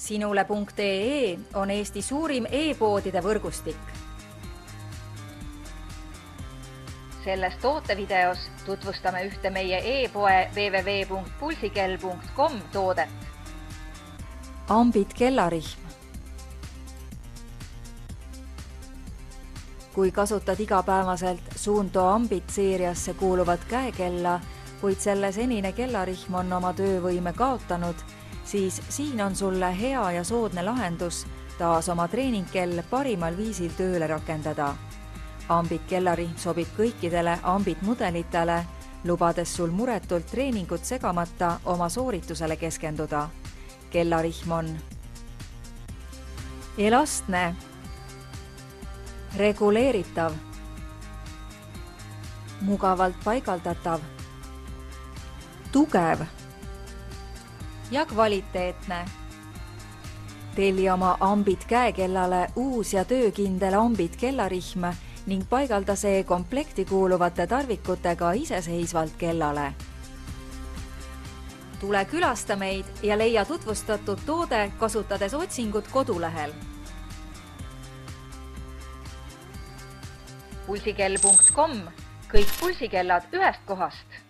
Sinule.ee on Eesti suurim e-poodide võrgustik. Selles tootevideos tutvustame ühte meie e-poe www.pulsikell.com toodet. Ambit kellarihm. Kui kasutad igapäevaselt Suunto Ambit seeriasse kuuluvat käekella, kuid selle senine kellarihm on oma töövõime kaotanud, siis siin on sulle hea ja soodne lahendus taas oma treeningkell parimal viisil tööle rakendada. Ambit kellarihm sobib kõikidele Ambit mudelitele, lubades sul muretult treeningut segamata oma sooritusele keskenduda. Kellarihm on elastne, reguleeritav, mugavalt paigaldatav, tugev ja kvaliteetne. Telli oma Ambit käekellale uus ja töökindel Ambit kellarihm ning paigalda see komplekti kuuluvate tarvikutega iseseisvalt kellale. Tule külasta meid ja leia tutvustatud toode kasutades otsingut kodulehel. Pulsikell.com, kõik pulsikellad ühest kohast.